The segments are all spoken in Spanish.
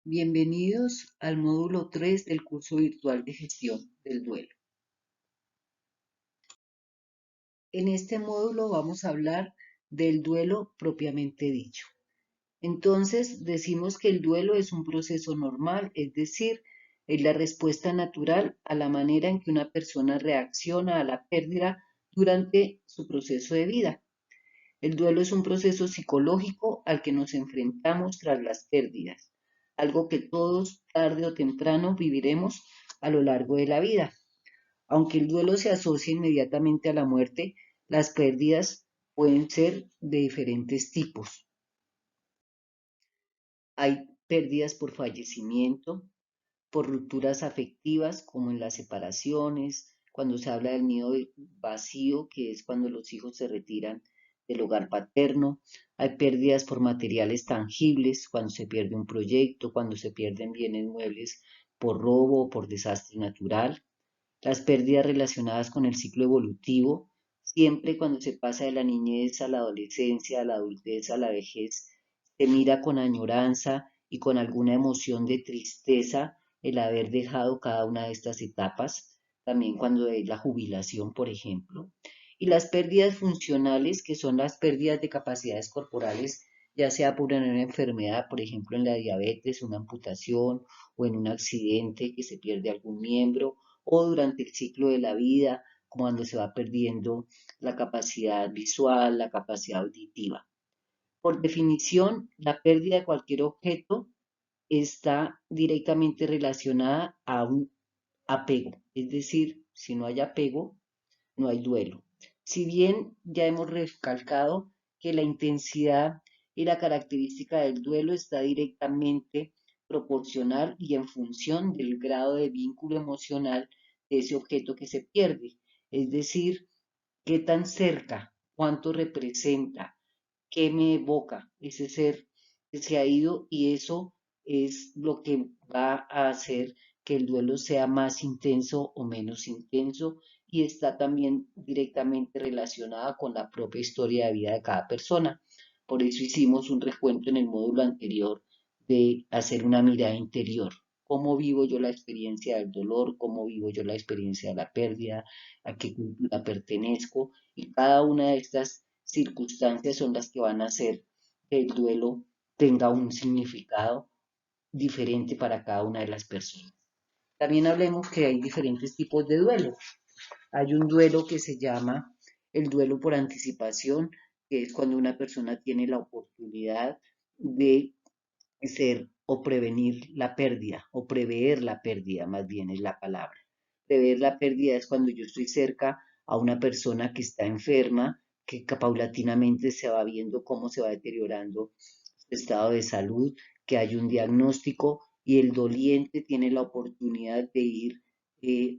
Bienvenidos al módulo 3 del curso virtual de gestión del duelo. En este módulo vamos a hablar del duelo propiamente dicho. Entonces, decimos que el duelo es un proceso normal, es decir, es la respuesta natural a la manera en que una persona reacciona a la pérdida durante su proceso de vida. El duelo es un proceso psicológico al que nos enfrentamos tras las pérdidas, algo que todos tarde o temprano viviremos a lo largo de la vida. Aunque el duelo se asocia inmediatamente a la muerte, las pérdidas pueden ser de diferentes tipos. Hay pérdidas por fallecimiento, por rupturas afectivas, como en las separaciones, cuando se habla del nido vacío, que es cuando los hijos se retiran del hogar paterno. Hay pérdidas por materiales tangibles, cuando se pierde un proyecto, cuando se pierden bienes muebles por robo o por desastre natural. Las pérdidas relacionadas con el ciclo evolutivo, siempre cuando se pasa de la niñez a la adolescencia, a la adultez, a la vejez, se mira con añoranza y con alguna emoción de tristeza el haber dejado cada una de estas etapas, también cuando hay la jubilación, por ejemplo, y las pérdidas funcionales, que son las pérdidas de capacidades corporales, ya sea por una enfermedad, por ejemplo en la diabetes, una amputación o en un accidente que se pierde algún miembro, o durante el ciclo de la vida, cuando se va perdiendo la capacidad visual, la capacidad auditiva. Por definición, la pérdida de cualquier objeto está directamente relacionada a un apego, es decir, si no hay apego, no hay duelo. Si bien ya hemos recalcado que la intensidad y la característica del duelo está directamente proporcional y en función del grado de vínculo emocional de ese objeto que se pierde, es decir, qué tan cerca, cuánto representa, qué me evoca ese ser que se ha ido, y eso es lo que va a hacer que el duelo sea más intenso o menos intenso, y está también directamente relacionada con la propia historia de vida de cada persona. Por eso hicimos un recuento en el módulo anterior de hacer una mirada interior. ¿Cómo vivo yo la experiencia del dolor? ¿Cómo vivo yo la experiencia de la pérdida? ¿A qué cultura pertenezco? Y cada una de estas circunstancias son las que van a hacer que el duelo tenga un significado diferente para cada una de las personas. También hablemos que hay diferentes tipos de duelo. Hay un duelo que se llama el duelo por anticipación, que es cuando una persona tiene la oportunidad de ser o prevenir la pérdida, o prever la pérdida, más bien es la palabra. Prever la pérdida es cuando yo estoy cerca a una persona que está enferma, que paulatinamente se va viendo cómo se va deteriorando su estado de salud, que hay un diagnóstico y el doliente tiene la oportunidad de ir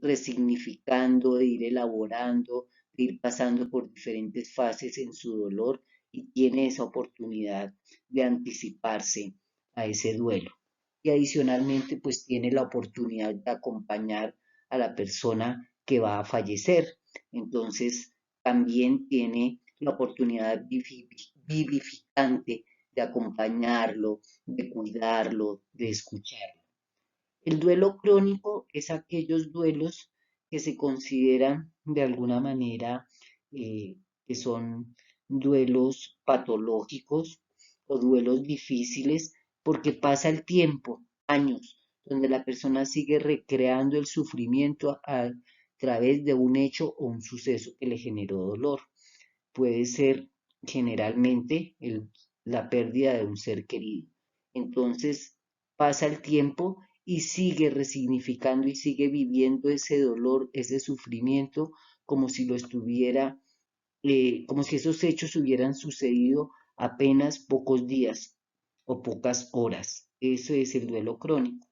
resignificando, de ir elaborando, de ir pasando por diferentes fases en su dolor, y tiene esa oportunidad de anticiparse a ese duelo. Y adicionalmente, pues tiene la oportunidad de acompañar a la persona que va a fallecer. Entonces, también tiene la oportunidad vivificante de acompañarlo, de cuidarlo, de escucharlo. El duelo crónico es aquellos duelos que se consideran de alguna manera que son duelos patológicos o duelos difíciles, porque pasa el tiempo, años, donde la persona sigue recreando el sufrimiento a través de un hecho o un suceso que le generó dolor. Puede ser generalmente la pérdida de un ser querido. Entonces pasa el tiempo y sigue resignificando y sigue viviendo ese dolor, ese sufrimiento, como si lo estuviera, como si esos hechos hubieran sucedido apenas pocos días o pocas horas. Eso es el duelo crónico.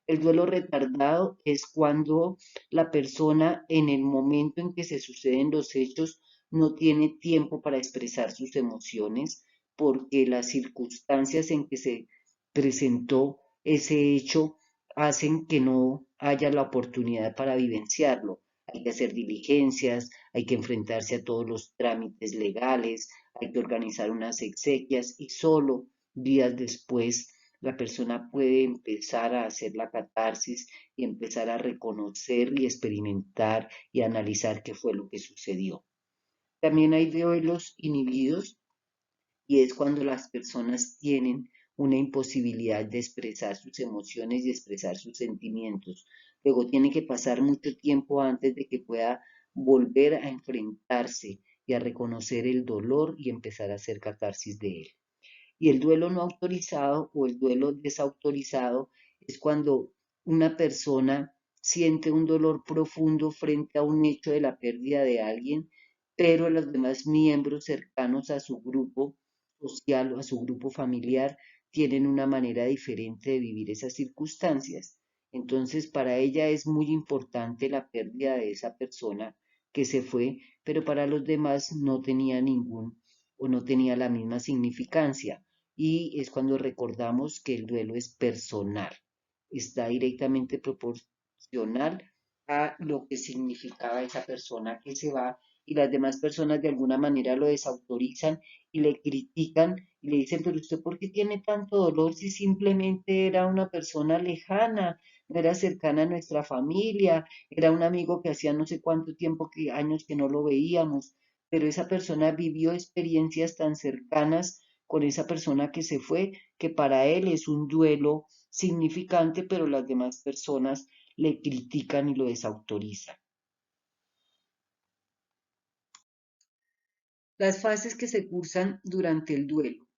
El duelo retardado es cuando la persona en el momento en que se suceden los hechos no tiene tiempo para expresar sus emociones, porque las circunstancias en que se presentó ese hecho hacen que no haya la oportunidad para vivenciarlo. Hay que hacer diligencias, hay que enfrentarse a todos los trámites legales, hay que organizar unas exequias, y solo días después la persona puede empezar a hacer la catarsis y empezar a reconocer y experimentar y analizar qué fue lo que sucedió. También hay duelos inhibidos y es cuando las personas tienen una imposibilidad de expresar sus emociones y expresar sus sentimientos. Luego tiene que pasar mucho tiempo antes de que pueda volver a enfrentarse y a reconocer el dolor y empezar a hacer catarsis de él. Y el duelo no autorizado o el duelo desautorizado es cuando una persona siente un dolor profundo frente a un hecho de la pérdida de alguien, pero los demás miembros cercanos a su grupo social o a su grupo familiar tienen una manera diferente de vivir esas circunstancias. Entonces, para ella es muy importante la pérdida de esa persona que se fue, pero para los demás no tenía ningún o no tenía la misma significancia y es cuando recordamos que el duelo es personal, está directamente proporcional a lo que significaba esa persona que se va y las demás personas de alguna manera lo desautorizan y le critican y le dicen, pero usted ¿por qué tiene tanto dolor si simplemente era una persona lejana, no era cercana a nuestra familia, era un amigo que hacía no sé cuánto tiempo, años que no lo veíamos, pero esa persona vivió experiencias tan cercanas con esa persona que se fue, que para él es un duelo significante, pero las demás personas le critican y lo desautorizan. Las fases que se cursan durante el duelo.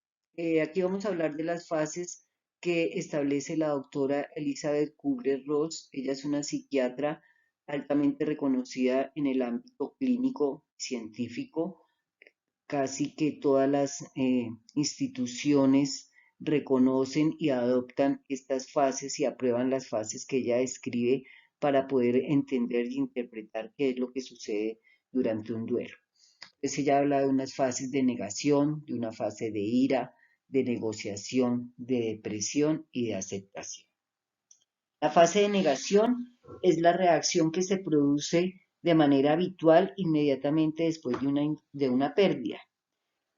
Aquí vamos a hablar de las fases que establece la doctora Elizabeth Kubler-Ross. Ella es una psiquiatra altamente reconocida en el ámbito clínico científico. Casi que todas las instituciones reconocen y adoptan estas fases y aprueban las fases que ella describe para poder entender y interpretar qué es lo que sucede durante un duelo. Entonces ella habla de unas fases de negación, de una fase de ira, de negociación, de depresión y de aceptación. La fase de negación es la reacción que se produce de manera habitual inmediatamente después de una pérdida.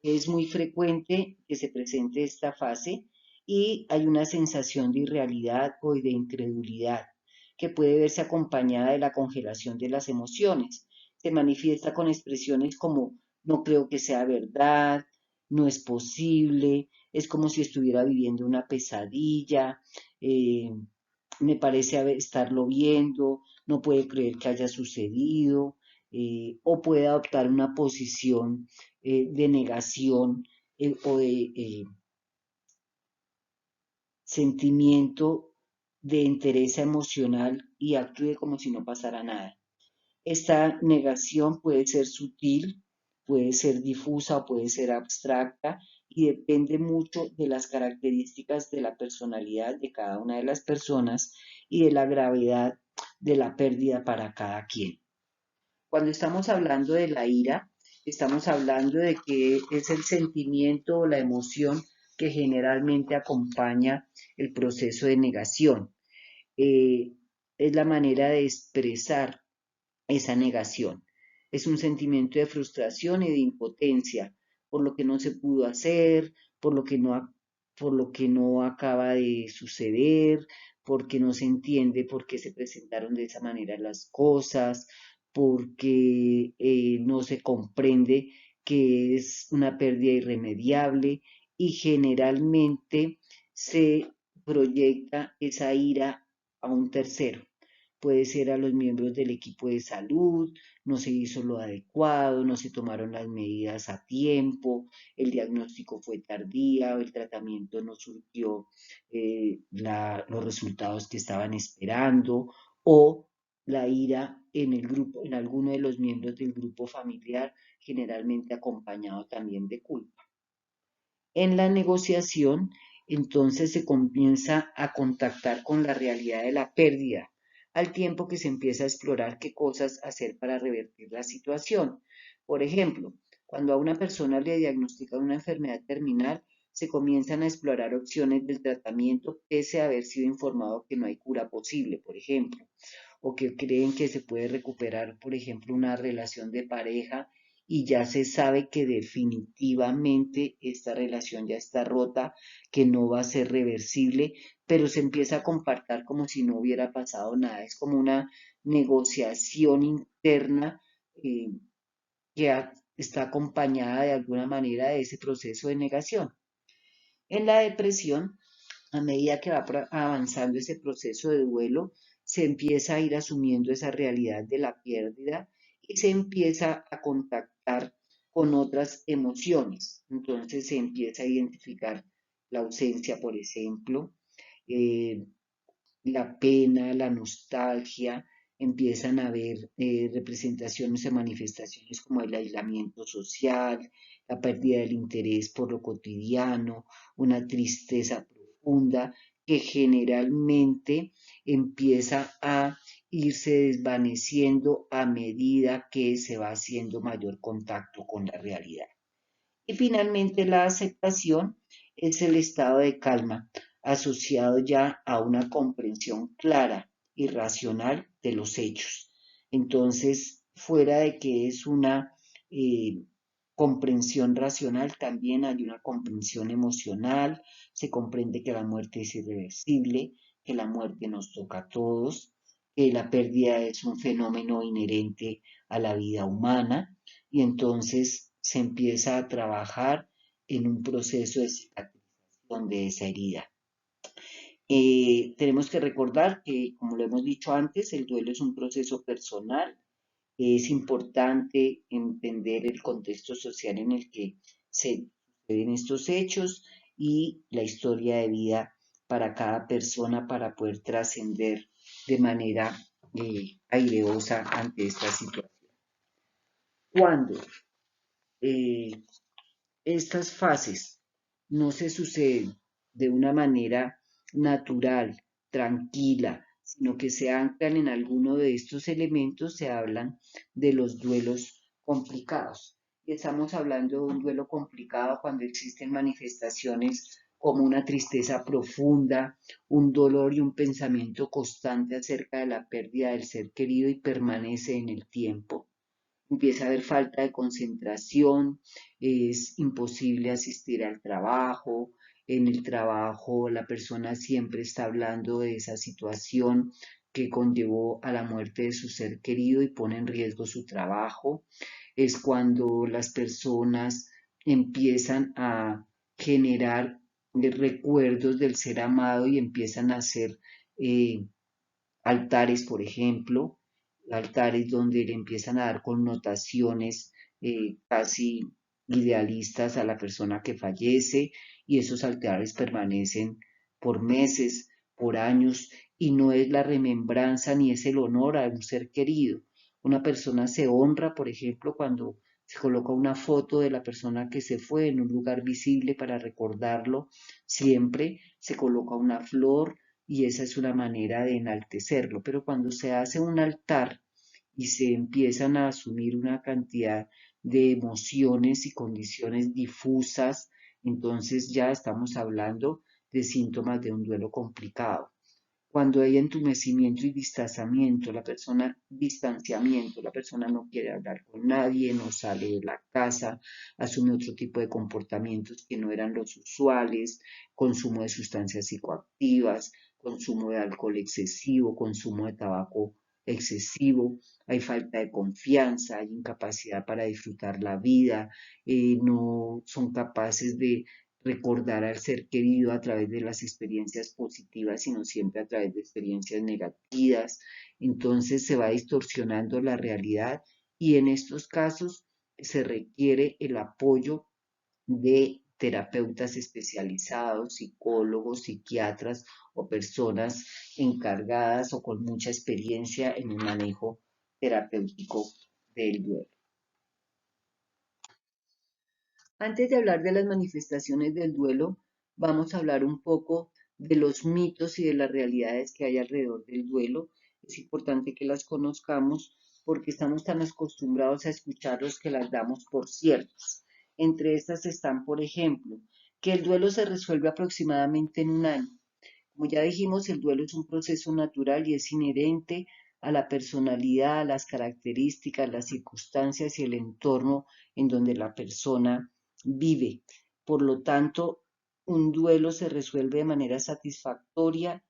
Es muy frecuente que se presente esta fase y hay una sensación de irrealidad o de incredulidad que puede verse acompañada de la congelación de las emociones. Se manifiesta con expresiones como no creo que sea verdad, no es posible, es como si estuviera viviendo una pesadilla, eh, me parece estarlo viendo, no puede creer que haya sucedido, o puede adoptar una posición de negación o de sentimiento de entereza emocional y actúe como si no pasara nada. Esta negación puede ser sutil, puede ser difusa o puede ser abstracta y depende mucho de las características de la personalidad de cada una de las personas y de la gravedad de la pérdida para cada quien. Cuando estamos hablando de la ira, estamos hablando de que es el sentimiento o la emoción que generalmente acompaña el proceso de negación. Eh, es la manera de expresar esa negación. Es un sentimiento de frustración y de impotencia por lo que no se pudo hacer, por lo que no acaba de suceder, porque no se entiende por qué se presentaron de esa manera las cosas, porque no se comprende que es una pérdida irremediable y generalmente se proyecta esa ira a un tercero. Puede ser a los miembros del equipo de salud, no se hizo lo adecuado, no se tomaron las medidas a tiempo, el diagnóstico fue tardío, el tratamiento no surtió los resultados que estaban esperando, o la ira en el grupo, en alguno de los miembros del grupo familiar, generalmente acompañado también de culpa. En la negociación, entonces se comienza a contactar con la realidad de la pérdida, al tiempo que se empieza a explorar qué cosas hacer para revertir la situación. Por ejemplo, cuando a una persona le diagnostican una enfermedad terminal, se comienzan a explorar opciones del tratamiento pese a haber sido informado que no hay cura posible, por ejemplo, o que creen que se puede recuperar, por ejemplo, una relación de pareja y ya se sabe que definitivamente esta relación ya está rota, que no va a ser reversible, pero se empieza a comportar como si no hubiera pasado nada. Es como una negociación interna eh, está acompañada de alguna manera de ese proceso de negación. En la depresión, a medida que va avanzando ese proceso de duelo, se empieza a ir asumiendo esa realidad de la pérdida y se empieza a contactar con otras emociones. Entonces se empieza a identificar la ausencia, por ejemplo, eh, la pena, la nostalgia, empiezan a haber representaciones y manifestaciones como el aislamiento social, la pérdida del interés por lo cotidiano, una tristeza profunda que generalmente empieza a irse desvaneciendo a medida que se va haciendo mayor contacto con la realidad. Y finalmente la aceptación es el estado de calma asociado ya a una comprensión clara y racional de los hechos. Entonces, fuera de que es una eh, comprensión racional, también hay una comprensión emocional, se comprende que la muerte es irreversible, que la muerte nos toca a todos, que la pérdida es un fenómeno inherente a la vida humana y entonces se empieza a trabajar en un proceso de cicatrización de esa herida. Tenemos que recordar que, como lo hemos dicho antes, el duelo es un proceso personal. Es importante entender el contexto social en el que se suceden estos hechos y la historia de vida para cada persona para poder trascender de manera aireosa ante esta situación. Cuando eh, estas fases no se suceden de una manera natural, tranquila, sino que se anclan en alguno de estos elementos, se hablan de los duelos complicados. Y estamos hablando de un duelo complicado cuando existen manifestaciones como una tristeza profunda, un dolor y un pensamiento constante acerca de la pérdida del ser querido y permanece en el tiempo. Empieza a haber falta de concentración, es imposible asistir al trabajo, en el trabajo la persona siempre está hablando de esa situación que conllevó a la muerte de su ser querido y pone en riesgo su trabajo. Es cuando las personas empiezan a generar recuerdos del ser amado y empiezan a hacer eh, altares, por ejemplo, altares donde le empiezan a dar connotaciones casi idealistas a la persona que fallece y esos altares permanecen por meses, por años y no es la remembranza ni es el honor a un ser querido. Una persona se honra, por ejemplo, cuando se coloca una foto de la persona que se fue en un lugar visible para recordarlo, siempre se coloca una flor, y esa es una manera de enaltecerlo, pero cuando se hace un altar y se empiezan a asumir una cantidad de emociones y condiciones difusas, entonces ya estamos hablando de síntomas de un duelo complicado. Cuando hay entumecimiento y distanciamiento, la persona no quiere hablar con nadie, no sale de la casa, asume otro tipo de comportamientos que no eran los usuales, consumo de sustancias psicoactivas, consumo de alcohol excesivo, consumo de tabaco excesivo, hay falta de confianza, hay incapacidad para disfrutar la vida, no son capaces de recordar al ser querido a través de las experiencias positivas, sino siempre a través de experiencias negativas. Entonces se va distorsionando la realidad y en estos casos se requiere el apoyo de terapeutas especializados, psicólogos, psiquiatras o personas encargadas o con mucha experiencia en el manejo terapéutico del duelo. Antes de hablar de las manifestaciones del duelo, vamos a hablar un poco de los mitos y de las realidades que hay alrededor del duelo. Es importante que las conozcamos porque estamos tan acostumbrados a escucharlos que las damos por ciertas. Entre estas están, por ejemplo, que el duelo se resuelve aproximadamente en un año. Como ya dijimos, el duelo es un proceso natural y es inherente a la personalidad, a las características, las circunstancias y el entorno en donde la persona vive. Por lo tanto, un duelo se resuelve de manera satisfactoria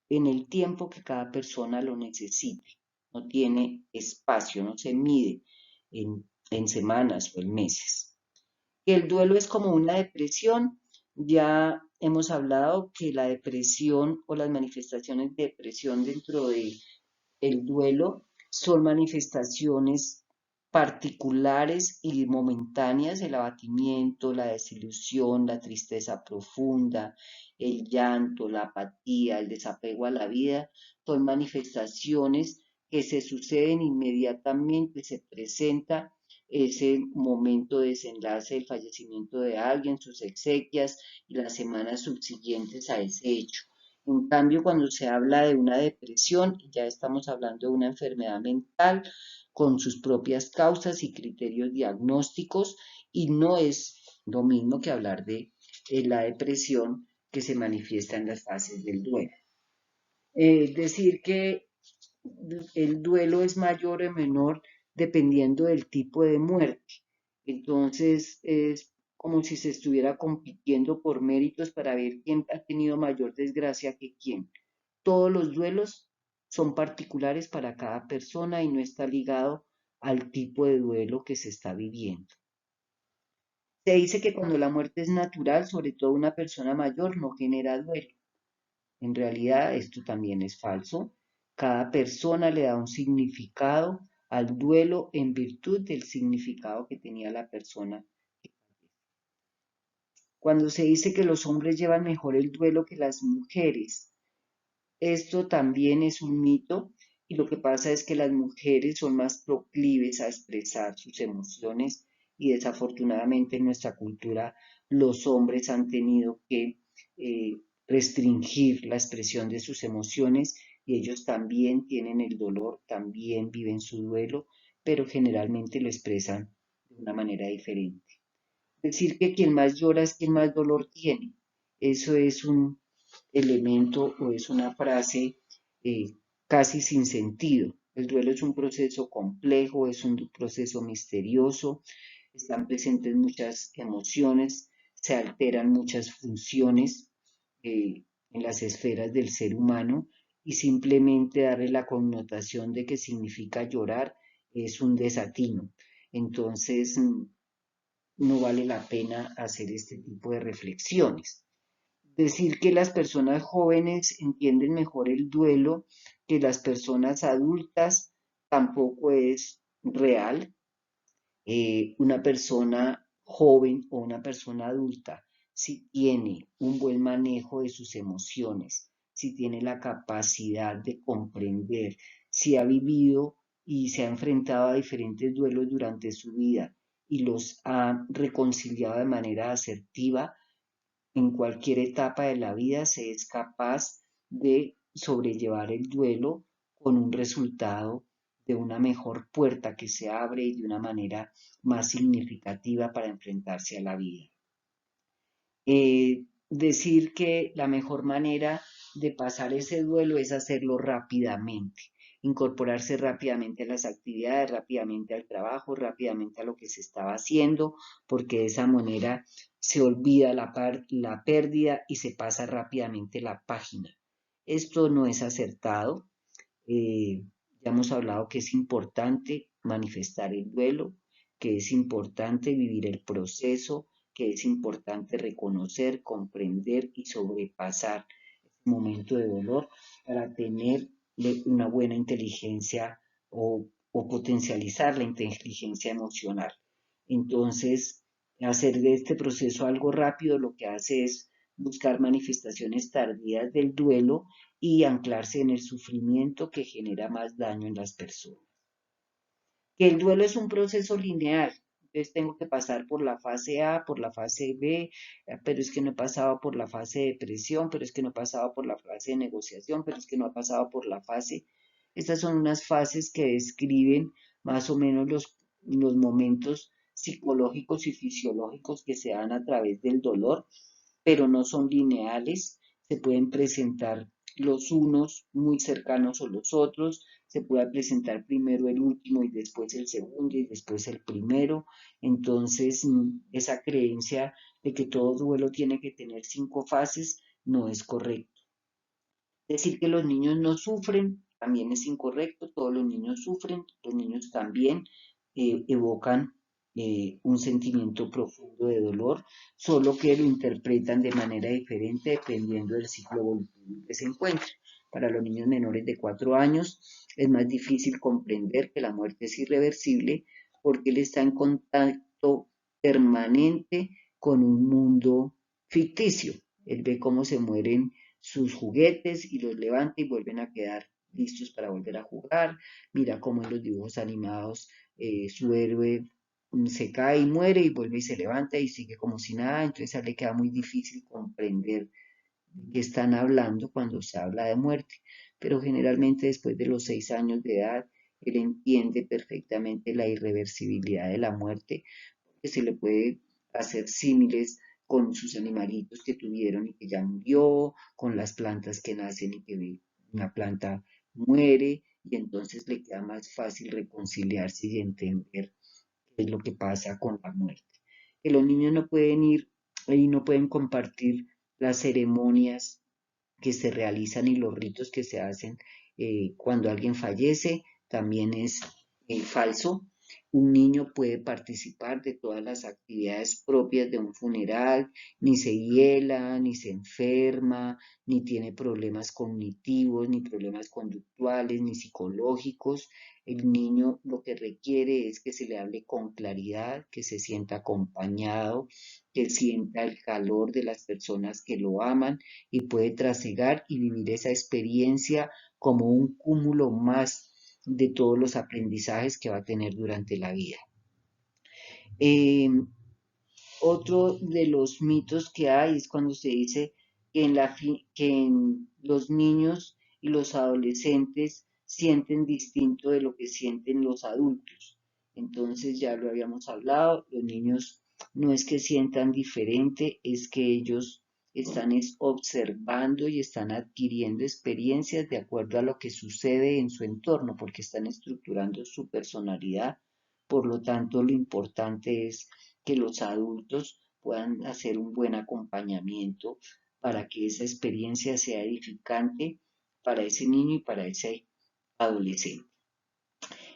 en el tiempo que cada persona lo necesite. No tiene espacio, no se mide en semanas o en meses. El duelo es como una depresión. Ya hemos hablado que la depresión o las manifestaciones de depresión dentro de el duelo son manifestaciones particulares y momentáneas, el abatimiento, la desilusión, la tristeza profunda, el llanto, la apatía, el desapego a la vida, son manifestaciones que se suceden inmediatamente, se presenta ese momento de desenlace del fallecimiento de alguien, sus exequias y las semanas subsiguientes a ese hecho. En cambio, cuando se habla de una depresión, ya estamos hablando de una enfermedad mental con sus propias causas y criterios diagnósticos y no es lo mismo que hablar de la depresión que se manifiesta en las fases del duelo. Es decir, que el duelo es mayor o menor dependiendo del tipo de muerte. Entonces, es como si se estuviera compitiendo por méritos para ver quién ha tenido mayor desgracia que quién. Todos los duelos son particulares para cada persona y no está ligado al tipo de duelo que se está viviendo. Se dice que cuando la muerte es natural, sobre todo una persona mayor, no genera duelo. En realidad esto también es falso. Cada persona le da un significado al duelo en virtud del significado que tenía la persona. Cuando se dice que los hombres llevan mejor el duelo que las mujeres, esto también es un mito y lo que pasa es que las mujeres son más proclives a expresar sus emociones y desafortunadamente en nuestra cultura los hombres han tenido que restringir la expresión de sus emociones y ellos también tienen el dolor, también viven su duelo, pero generalmente lo expresan de una manera diferente. Decir que quien más llora es quien más dolor tiene. Eso es un elemento o es una frase casi sin sentido. El duelo es un proceso complejo, es un proceso misterioso, están presentes muchas emociones, se alteran muchas funciones en las esferas del ser humano y simplemente darle la connotación de que significa llorar es un desatino. Entonces, no vale la pena hacer este tipo de reflexiones. Decir que las personas jóvenes entienden mejor el duelo que las personas adultas tampoco es real. Una persona joven o una persona adulta, si tiene un buen manejo de sus emociones, si tiene la capacidad de comprender, si ha vivido y se ha enfrentado a diferentes duelos durante su vida y los ha reconciliado de manera asertiva, en cualquier etapa de la vida se es capaz de sobrellevar el duelo con un resultado de una mejor puerta que se abre y de una manera más significativa para enfrentarse a la vida. Decir que la mejor manera de pasar ese duelo es hacerlo rápidamente, incorporarse rápidamente a las actividades, rápidamente al trabajo, rápidamente a lo que se estaba haciendo, porque de esa manera se olvida la pérdida y se pasa rápidamente la página. Esto no es acertado. Ya hemos hablado que es importante manifestar el duelo, que es importante vivir el proceso, que es importante reconocer, comprender y sobrepasar el momento de dolor para tener una buena inteligencia o potencializar la inteligencia emocional. Entonces, hacer de este proceso algo rápido lo que hace es buscar manifestaciones tardías del duelo y anclarse en el sufrimiento que genera más daño en las personas. Que el duelo es un proceso lineal, entonces tengo que pasar por la fase A, por la fase B, pero es que no he pasado por la fase de depresión, pero es que no he pasado por la fase de negociación, pero es que no he pasado por la fase. Estas son unas fases que describen más o menos los momentos psicológicos y fisiológicos que se dan a través del dolor, pero no son lineales, se pueden presentar los unos muy cercanos a los otros, se pueda presentar primero el último y después el segundo y después el primero. Entonces, esa creencia de que todo duelo tiene que tener 5 fases no es correcto. Decir que los niños no sufren también es incorrecto, todos los niños sufren, los niños también evocan un sentimiento profundo de dolor, solo que lo interpretan de manera diferente dependiendo del ciclo evolutivo que se encuentre. Para los niños menores de 4 años es más difícil comprender que la muerte es irreversible porque él está en contacto permanente con un mundo ficticio. Él ve cómo se mueren sus juguetes y los levanta y vuelven a quedar listos para volver a jugar. Mira cómo en los dibujos animados su héroe se cae y muere y vuelve y se levanta y sigue como si nada. Entonces a él le queda muy difícil comprender de qué están hablando cuando se habla de muerte. Pero generalmente después de los 6 años de edad, él entiende perfectamente la irreversibilidad de la muerte, que se le puede hacer símiles con sus animalitos que tuvieron y que ya murió, con las plantas que nacen y que una planta muere, y entonces le queda más fácil reconciliarse y entender qué es lo que pasa con la muerte. Que los niños no pueden ir y no pueden compartir las ceremonias que se realizan y los ritos que se hacen cuando alguien fallece también es falso. Un niño puede participar de todas las actividades propias de un funeral, ni se hiela, ni se enferma, ni tiene problemas cognitivos, ni problemas conductuales, ni psicológicos. El niño lo que requiere es que se le hable con claridad, que se sienta acompañado, que sienta el calor de las personas que lo aman y puede trasegar y vivir esa experiencia como un cúmulo más de todos los aprendizajes que va a tener durante la vida. Eh, Otro de los mitos que hay es cuando se dice que en los niños y los adolescentes sienten distinto de lo que sienten los adultos. Entonces ya lo habíamos hablado, los niños no es que sientan diferente, es que ellos están observando y están adquiriendo experiencias de acuerdo a lo que sucede en su entorno, porque están estructurando su personalidad. Por lo tanto, lo importante es que los adultos puedan hacer un buen acompañamiento para que esa experiencia sea edificante para ese niño y para ese adolescente.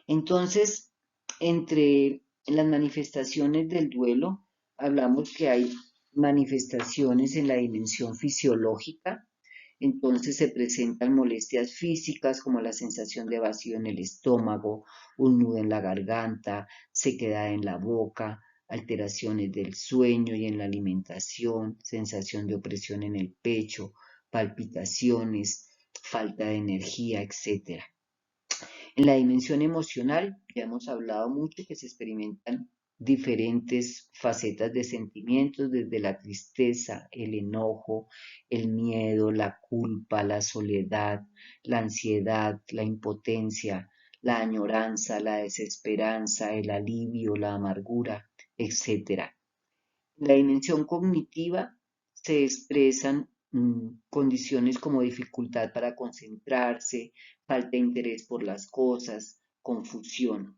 Entonces, entre las manifestaciones del duelo, hablamos que hay manifestaciones en la dimensión fisiológica, entonces se presentan molestias físicas como la sensación de vacío en el estómago, un nudo en la garganta, sequedad en la boca, alteraciones del sueño y en la alimentación, sensación de opresión en el pecho, palpitaciones, falta de energía, etc. En la dimensión emocional, ya hemos hablado mucho que se experimentan diferentes facetas de sentimientos, desde la tristeza, el enojo, el miedo, la culpa, la soledad, la ansiedad, la impotencia, la añoranza, la desesperanza, el alivio, la amargura, etc. En la dimensión cognitiva se expresan condiciones como dificultad para concentrarse, falta de interés por las cosas, confusión.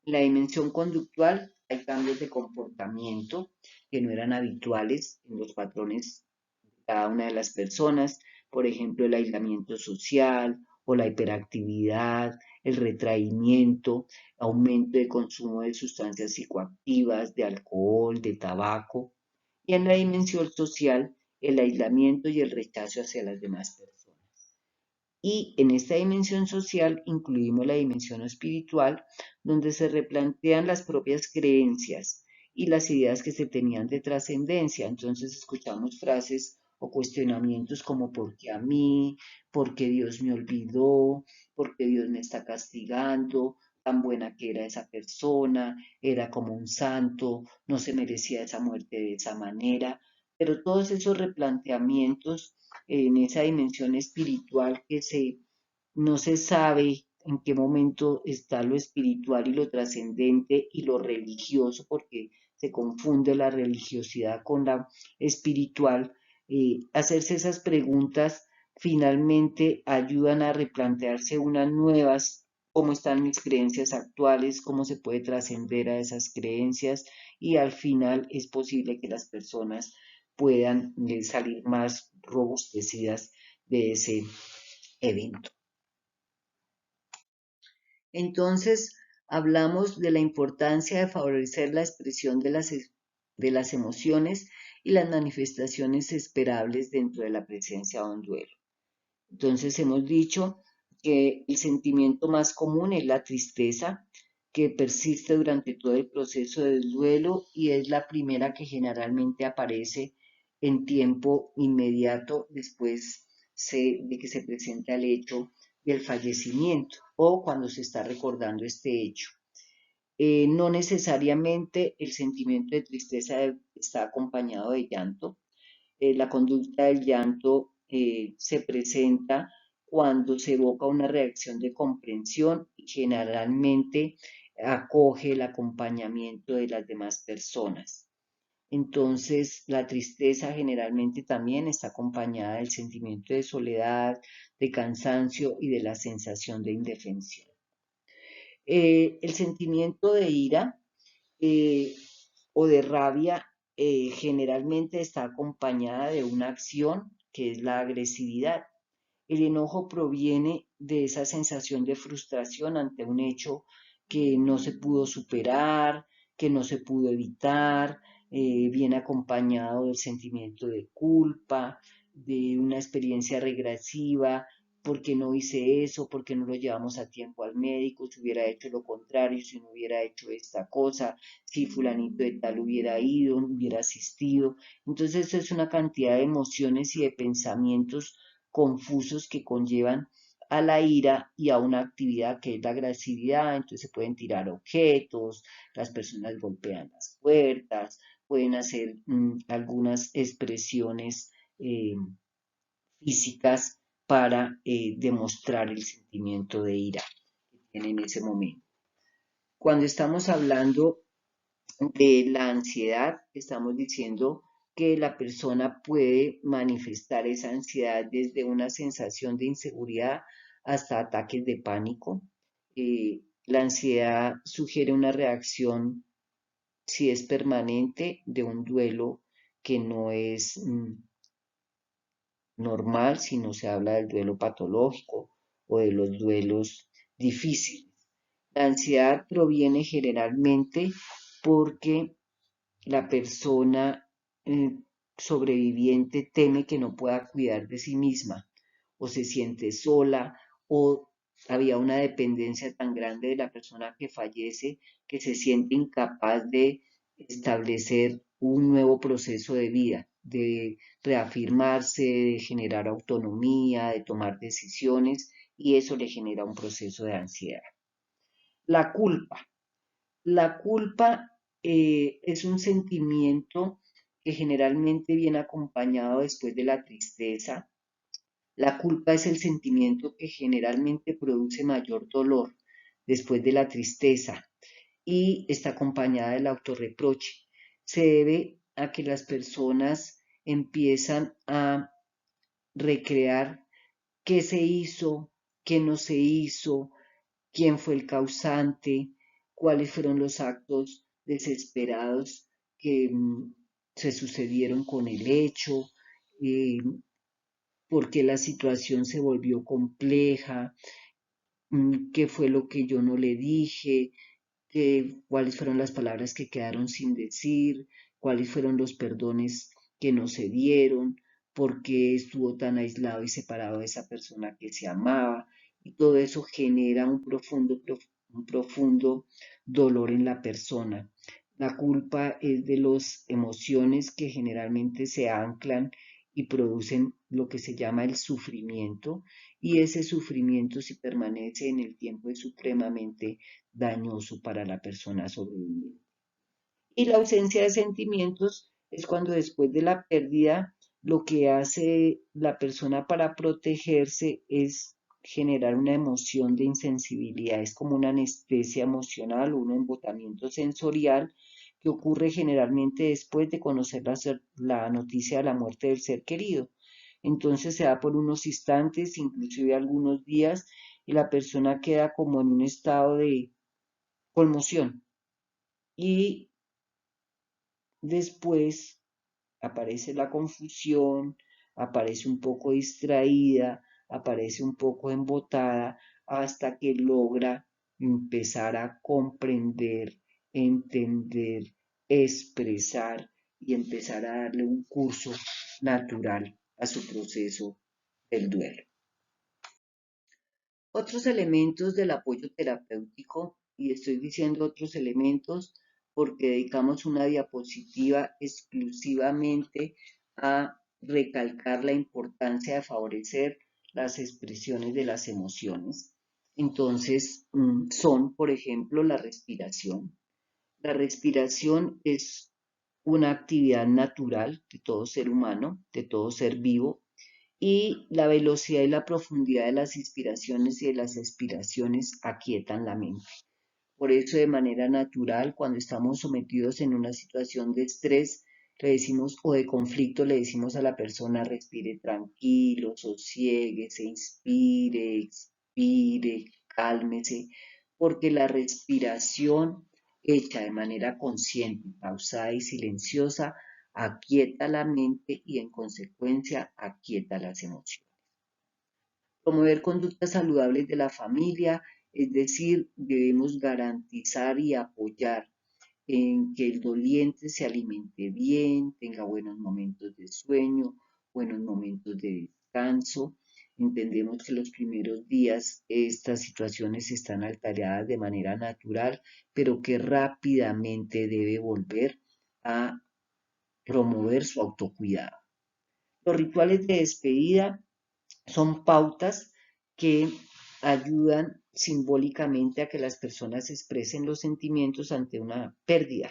En la dimensión conductual hay cambios de comportamiento que no eran habituales en los patrones de cada una de las personas, por ejemplo, el aislamiento social o la hiperactividad, el retraimiento, aumento de consumo de sustancias psicoactivas, de alcohol, de tabaco, y en la dimensión social, el aislamiento y el rechazo hacia las demás personas. Y en esta dimensión social incluimos la dimensión espiritual, donde se replantean las propias creencias y las ideas que se tenían de trascendencia. Entonces escuchamos frases o cuestionamientos como ¿por qué a mí? ¿Por qué Dios me olvidó? ¿Por qué Dios me está castigando? Tan buena que era esa persona, era como un santo, no se merecía esa muerte de esa manera. Pero todos esos replanteamientos en esa dimensión espiritual no se sabe en qué momento está lo espiritual y lo trascendente y lo religioso, porque se confunde la religiosidad con la espiritual. Hacerse esas preguntas finalmente ayudan a replantearse unas nuevas cómo están mis creencias actuales, cómo se puede trascender a esas creencias y al final es posible que las personas puedan salir más robustecidas de ese evento. Entonces, hablamos de la importancia de favorecer la expresión de las emociones y las manifestaciones esperables dentro de la presencia de un duelo. Entonces, hemos dicho que el sentimiento más común es la tristeza, que persiste durante todo el proceso del duelo y es la primera que generalmente aparece en tiempo inmediato después de que se presenta el hecho del fallecimiento o cuando se está recordando este hecho. No necesariamente el sentimiento de tristeza está acompañado de llanto. La conducta del llanto se presenta cuando se evoca una reacción de comprensión y generalmente acoge el acompañamiento de las demás personas. Entonces, la tristeza generalmente también está acompañada del sentimiento de soledad, de cansancio y de la sensación de indefensión. El sentimiento de ira eh, o de rabia generalmente está acompañada de una acción que es la agresividad. El enojo proviene de esa sensación de frustración ante un hecho que no se pudo superar, que no se pudo evitar, viene acompañado del sentimiento de culpa, de una experiencia regresiva, porque no hice eso, porque no lo llevamos a tiempo al médico, si hubiera hecho lo contrario, si no hubiera hecho esta cosa, si fulanito de tal hubiera ido, hubiera asistido. Entonces es una cantidad de emociones y de pensamientos confusos que conllevan a la ira y a una actividad que es la agresividad, entonces se pueden tirar objetos, las personas golpean las puertas, pueden hacer algunas expresiones físicas para demostrar el sentimiento de ira que tienen en ese momento. Cuando estamos hablando de la ansiedad, estamos diciendo que la persona puede manifestar esa ansiedad desde una sensación de inseguridad hasta ataques de pánico. La ansiedad sugiere una reacción, si es permanente, de un duelo que no es normal, si no se habla del duelo patológico o de los duelos difíciles. La ansiedad proviene generalmente porque la persona sobreviviente teme que no pueda cuidar de sí misma o se siente sola o había una dependencia tan grande de la persona que fallece que se siente incapaz de establecer un nuevo proceso de vida, de reafirmarse, de generar autonomía, de tomar decisiones y eso le genera un proceso de ansiedad. La culpa. La culpa es un sentimiento que generalmente viene acompañado después de la tristeza. La culpa es el sentimiento que generalmente produce mayor dolor después de la tristeza y está acompañada del autorreproche. Se debe a que las personas empiezan a recrear qué se hizo, qué no se hizo, quién fue el causante, cuáles fueron los actos desesperados que se sucedieron con el hecho, eh, por qué la situación se volvió compleja, qué fue lo que yo no le dije, cuáles fueron las palabras que quedaron sin decir, cuáles fueron los perdones que no se dieron, por qué estuvo tan aislado y separado de esa persona que se amaba. Y todo eso genera un profundo dolor en la persona. La culpa es de las emociones que generalmente se anclan y producen lo que se llama el sufrimiento, y ese sufrimiento, si permanece en el tiempo, es supremamente dañoso para la persona sobreviviente. Y la ausencia de sentimientos es cuando después de la pérdida lo que hace la persona para protegerse es generar una emoción de insensibilidad, es como una anestesia emocional o un embotamiento sensorial que ocurre generalmente después de conocer la noticia de la muerte del ser querido. Entonces se da por unos instantes, inclusive algunos días, y la persona queda como en un estado de conmoción. Y después aparece la confusión, aparece un poco distraída, aparece un poco embotada, hasta que logra empezar a comprender, entender, expresar y empezar a darle un curso natural a su proceso del duelo. Otros elementos del apoyo terapéutico, y estoy diciendo otros elementos porque dedicamos una diapositiva exclusivamente a recalcar la importancia de favorecer las expresiones de las emociones. Entonces, son, por ejemplo, la respiración. La respiración es una actividad natural de todo ser humano, de todo ser vivo, y la velocidad y la profundidad de las inspiraciones y de las expiraciones aquietan la mente. Por eso, de manera natural, cuando estamos sometidos en una situación de estrés, le decimos, o de conflicto, le decimos a la persona, respire tranquilo, sosiegue, se inspire, expire, cálmese, porque la respiración hecha de manera consciente, pausada y silenciosa, aquieta la mente y en consecuencia aquieta las emociones. Promover conductas saludables de la familia, es decir, debemos garantizar y apoyar en que el doliente se alimente bien, tenga buenos momentos de sueño, buenos momentos de descanso. Entendemos que los primeros días estas situaciones están alteradas de manera natural, pero que rápidamente debe volver a promover su autocuidado. Los rituales de despedida son pautas que ayudan simbólicamente a que las personas expresen los sentimientos ante una pérdida.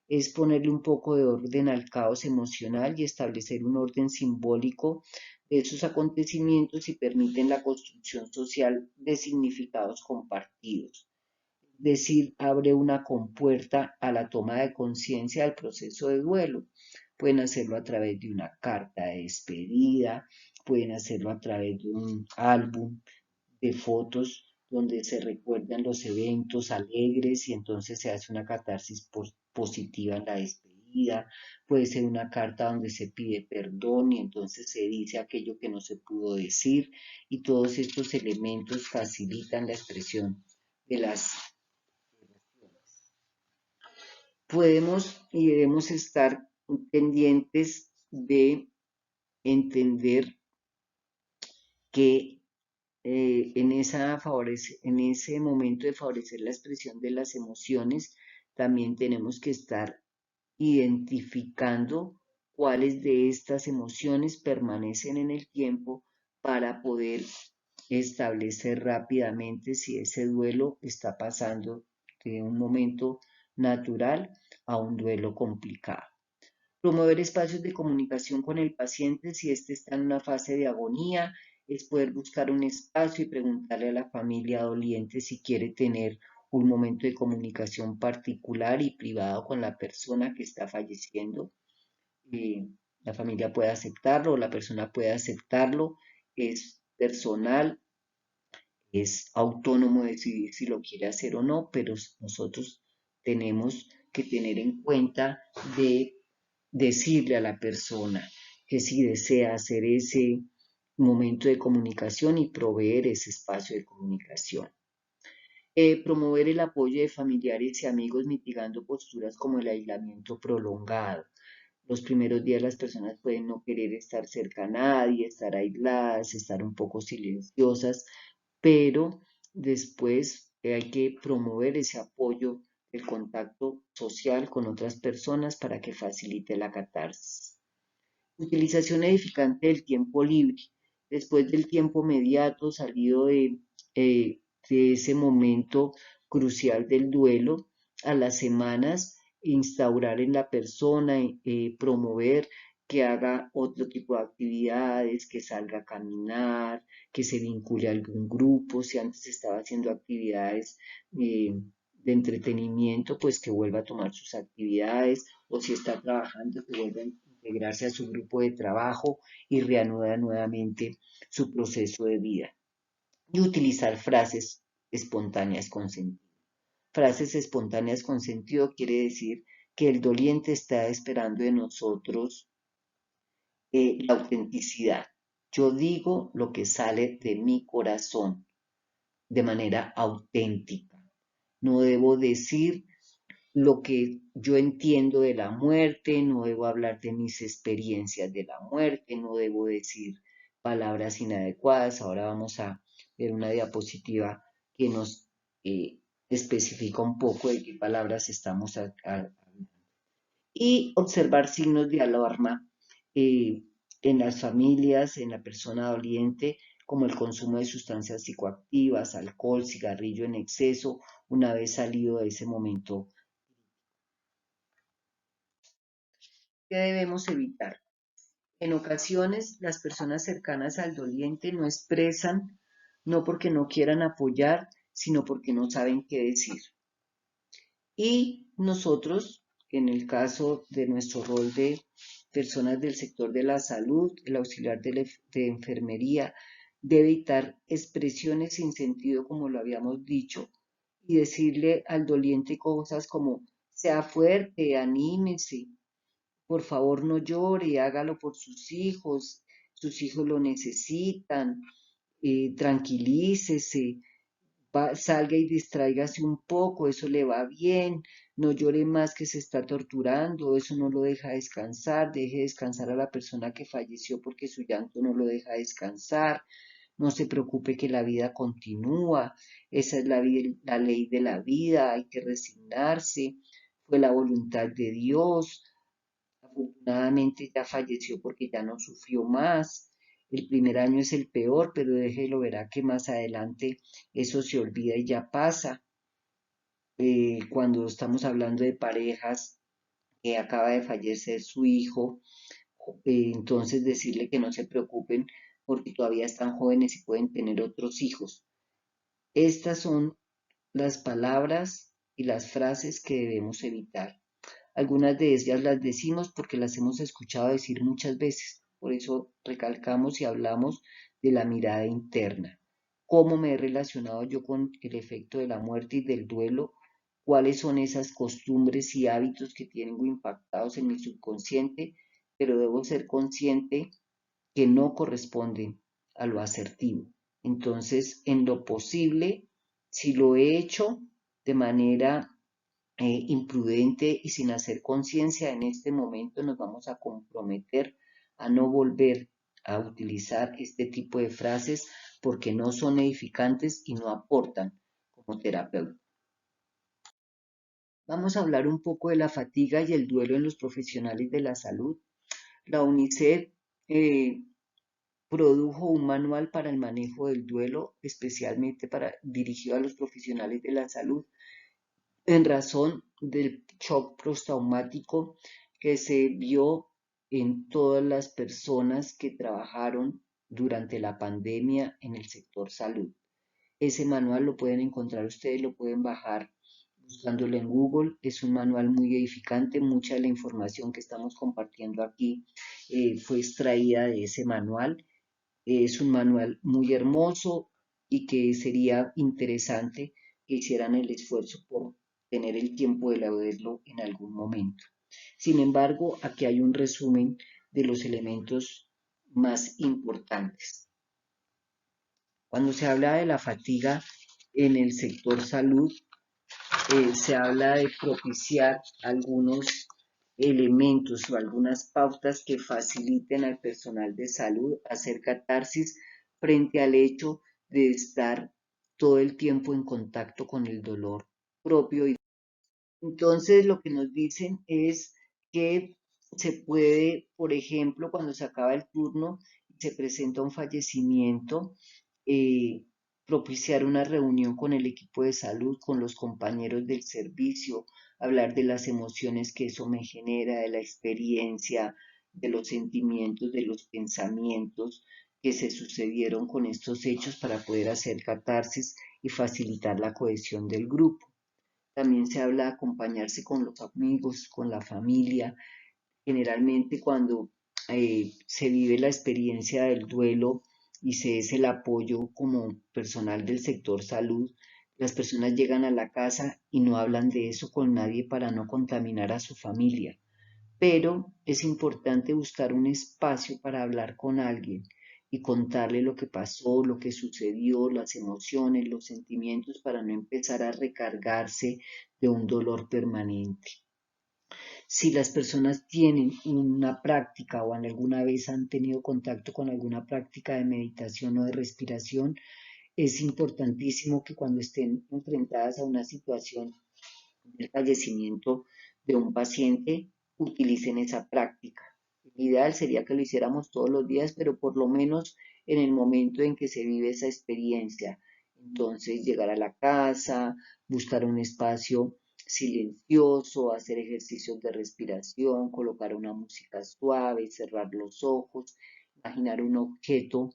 Es ponerle un poco de orden al caos emocional y establecer un orden simbólico de esos acontecimientos y permiten la construcción social de significados compartidos. Es decir, abre una compuerta a la toma de conciencia del proceso de duelo. Pueden hacerlo a través de una carta de despedida, pueden hacerlo a través de un álbum de fotos donde se recuerdan los eventos alegres y entonces se hace una catarsis positiva en la despedida. Puede ser una carta donde se pide perdón y entonces se dice aquello que no se pudo decir, y todos estos elementos facilitan la expresión de las emociones. Podemos y debemos estar pendientes de entender que en ese momento de favorecer la expresión de las emociones, también tenemos que estar identificando cuáles de estas emociones permanecen en el tiempo para poder establecer rápidamente si ese duelo está pasando de un momento natural a un duelo complicado. Promover espacios de comunicación con el paciente si éste está en una fase de agonía, es poder buscar un espacio y preguntarle a la familia doliente si quiere tener un momento de comunicación particular y privado con la persona que está falleciendo. La familia puede aceptarlo o la persona puede aceptarlo, es personal, es autónomo decidir si lo quiere hacer o no, pero nosotros tenemos que tener en cuenta de decirle a la persona que si desea hacer ese momento de comunicación y proveer ese espacio de comunicación. Promover el apoyo de familiares y amigos mitigando posturas como el aislamiento prolongado. Los primeros días las personas pueden no querer estar cerca a nadie, estar aisladas, estar un poco silenciosas, pero después hay que promover ese apoyo, el contacto social con otras personas para que facilite la catarsis. Utilización edificante del tiempo libre. Después del tiempo mediato salido de ese momento crucial del duelo, a las semanas, instaurar en la persona, promover que haga otro tipo de actividades, que salga a caminar, que se vincule a algún grupo, si antes estaba haciendo actividades de entretenimiento, pues que vuelva a tomar sus actividades, o si está trabajando, que vuelva a integrarse a su grupo de trabajo y reanuda nuevamente su proceso de vida. y utilizar frases espontáneas con sentido. Frases espontáneas con sentido quiere decir que el doliente está esperando de nosotros la autenticidad. Yo digo lo que sale de mi corazón de manera auténtica. No debo decir lo que yo entiendo de la muerte, no debo hablar de mis experiencias de la muerte, no debo decir palabras inadecuadas. Ahora vamos a ver una diapositiva que nos especifica un poco de qué palabras estamos hablando. Y observar signos de alarma eh, en las familias, en la persona doliente, como el consumo de sustancias psicoactivas, alcohol, cigarrillo en exceso, una vez salido de ese momento. ¿Qué debemos evitar? En ocasiones, las personas cercanas al doliente no expresan, no porque no quieran apoyar, sino porque no saben qué decir. Y nosotros, en el caso de nuestro rol de personas del sector de la salud, el auxiliar de enfermería, debe evitar expresiones sin sentido, como lo habíamos dicho, y decirle al doliente cosas como, sea fuerte, anímese, por favor no llore, hágalo por sus hijos lo necesitan, tranquilícese, salga y distráigase un poco, eso le va bien, no llore más que se está torturando, eso no lo deja descansar, deje descansar a la persona que falleció porque su llanto no lo deja descansar, no se preocupe que la vida continúa, esa es la ley de la vida, hay que resignarse, fue la voluntad de Dios, afortunadamente ya falleció porque ya no sufrió más. El primer año es el peor, pero déjelo, verá que más adelante eso se olvida y ya pasa. Cuando estamos hablando de parejas que acaba de fallecer su hijo, entonces decirle que no se preocupen porque todavía están jóvenes y pueden tener otros hijos. Estas son las palabras y las frases que debemos evitar. Algunas de ellas las decimos porque las hemos escuchado decir muchas veces. Por eso recalcamos y hablamos de la mirada interna. ¿Cómo me he relacionado yo con el efecto de la muerte y del duelo? ¿Cuáles son esas costumbres y hábitos que tengo impactados en mi subconsciente? Pero debo ser consciente que no corresponden a lo asertivo. Entonces, en lo posible, si lo he hecho de manera imprudente y sin hacer conciencia, en este momento nos vamos a comprometer a no volver a utilizar este tipo de frases porque no son edificantes y no aportan como terapeuta. Vamos a hablar un poco de la fatiga y el duelo en los profesionales de la salud. La UNICEF eh, produjo un manual para el manejo del duelo, especialmente dirigido a los profesionales de la salud, en razón del shock postraumático que se vio en todas las personas que trabajaron durante la pandemia en el sector salud. Ese manual lo pueden encontrar ustedes, lo pueden bajar buscándolo en Google. Es un manual muy edificante. Mucha de la información que estamos compartiendo aquí fue extraída de ese manual. Es un manual muy hermoso y que sería interesante que hicieran el esfuerzo por tener el tiempo de leerlo en algún momento. Sin embargo, aquí hay un resumen de los elementos más importantes. Cuando se habla de la fatiga en el sector salud, se habla de propiciar algunos elementos o algunas pautas que faciliten al personal de salud hacer catarsis frente al hecho de estar todo el tiempo en contacto con el dolor propio. Entonces, lo que nos dicen es que se puede, por ejemplo, cuando se acaba el turno y se presenta un fallecimiento, eh, propiciar una reunión con el equipo de salud, con los compañeros del servicio, hablar de las emociones que eso me genera, de la experiencia, de los sentimientos, de los pensamientos que se sucedieron con estos hechos para poder hacer catarsis y facilitar la cohesión del grupo. También se habla de acompañarse con los amigos, con la familia. Generalmente cuando se vive la experiencia del duelo, y se es el apoyo como personal del sector salud, las personas llegan a la casa y no hablan de eso con nadie para no contaminar a su familia. Pero es importante buscar un espacio para hablar con alguien y contarle lo que pasó, lo que sucedió, las emociones, los sentimientos para no empezar a recargarse de un dolor permanente. Si las personas tienen una práctica o alguna vez han tenido contacto con alguna práctica de meditación o de respiración, es importantísimo que cuando estén enfrentadas a una situación del fallecimiento de un paciente, utilicen esa práctica. Lo ideal sería que lo hiciéramos todos los días, pero por lo menos en el momento en que se vive esa experiencia. Entonces, llegar a la casa, buscar un espacio silencioso, hacer ejercicios de respiración, colocar una música suave, cerrar los ojos, imaginar un objeto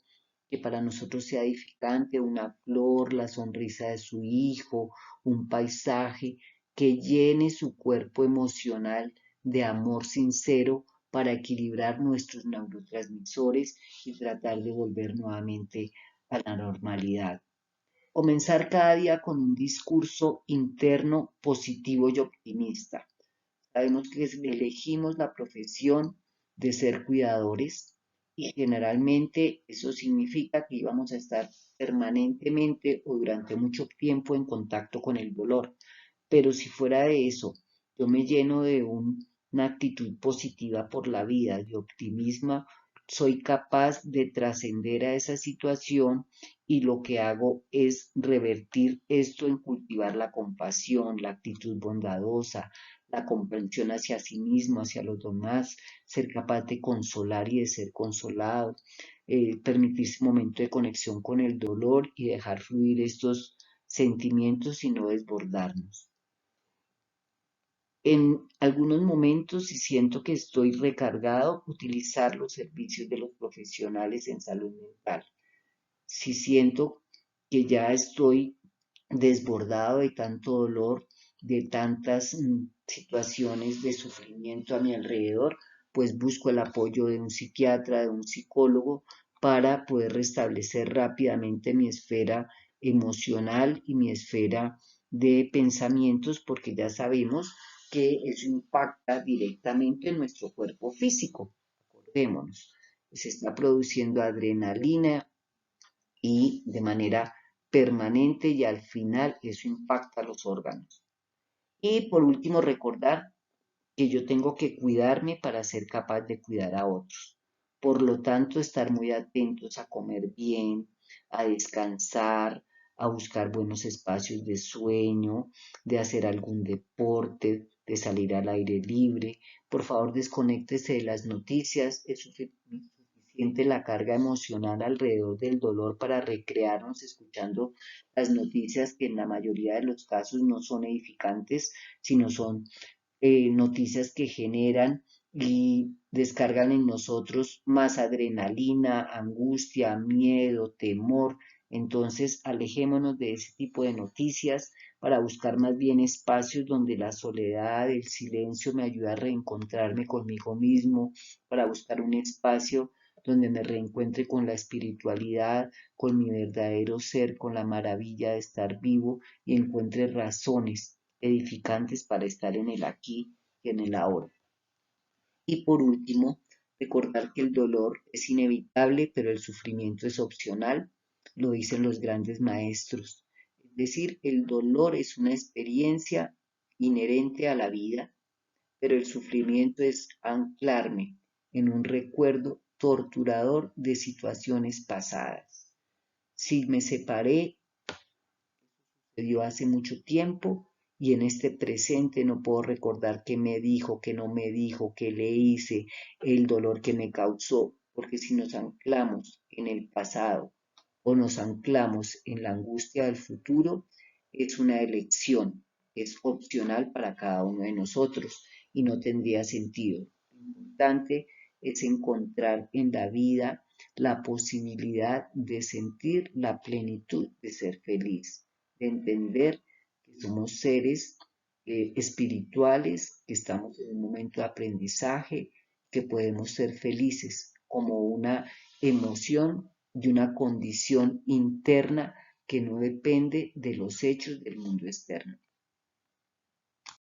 que para nosotros sea edificante, una flor, la sonrisa de su hijo, un paisaje, que llene su cuerpo emocional de amor sincero para equilibrar nuestros neurotransmisores y tratar de volver nuevamente a la normalidad. Comenzar cada día con un discurso interno positivo y optimista. Sabemos que elegimos la profesión de ser cuidadores y generalmente eso significa que íbamos a estar permanentemente o durante mucho tiempo en contacto con el dolor. Pero si fuera de eso, yo me lleno de una actitud positiva por la vida, de optimismo, soy capaz de trascender a esa situación y lo que hago es revertir esto en cultivar la compasión, la actitud bondadosa, la comprensión hacia sí mismo, hacia los demás, ser capaz de consolar y de ser consolado, permitirse un momento de conexión con el dolor y dejar fluir estos sentimientos y no desbordarnos. En algunos momentos, si siento que estoy recargado, utilizar los servicios de los profesionales en salud mental. Si siento que ya estoy desbordado de tanto dolor, de tantas situaciones de sufrimiento a mi alrededor, pues busco el apoyo de un psiquiatra, de un psicólogo, para poder restablecer rápidamente mi esfera emocional y mi esfera de pensamientos, porque ya sabemos que eso impacta directamente en nuestro cuerpo físico. Acordémonos, se está produciendo adrenalina y de manera permanente y al final eso impacta los órganos. Y por último, recordar que yo tengo que cuidarme para ser capaz de cuidar a otros. Por lo tanto, estar muy atentos a comer bien, a descansar, a buscar buenos espacios de sueño, de hacer algún deporte, de salir al aire libre. Por favor, desconéctese de las noticias. Es suficiente la carga emocional alrededor del dolor para recrearnos escuchando las noticias que en la mayoría de los casos no son edificantes, sino son noticias que generan y descargan en nosotros más adrenalina, angustia, miedo, temor. Entonces, alejémonos de ese tipo de noticias para buscar más bien espacios donde la soledad, el silencio me ayuda a reencontrarme conmigo mismo, para buscar un espacio donde me reencuentre con la espiritualidad, con mi verdadero ser, con la maravilla de estar vivo y encuentre razones edificantes para estar en el aquí y en el ahora. Y por último, recordar que el dolor es inevitable, pero el sufrimiento es opcional, lo dicen los grandes maestros. Es decir, el dolor es una experiencia inherente a la vida, pero el sufrimiento es anclarme en un recuerdo torturador de situaciones pasadas. Si me separé dio hace mucho tiempo y en este presente no puedo recordar qué me dijo, qué no me dijo, qué le hice, el dolor que me causó, porque si nos anclamos en el pasado o nos anclamos en la angustia del futuro, es una elección, es opcional para cada uno de nosotros y no tendría sentido. Lo importante es encontrar en la vida la posibilidad de sentir la plenitud de ser feliz, de entender que somos seres espirituales, que estamos en un momento de aprendizaje, que podemos ser felices como una emoción de una condición interna que no depende de los hechos del mundo externo.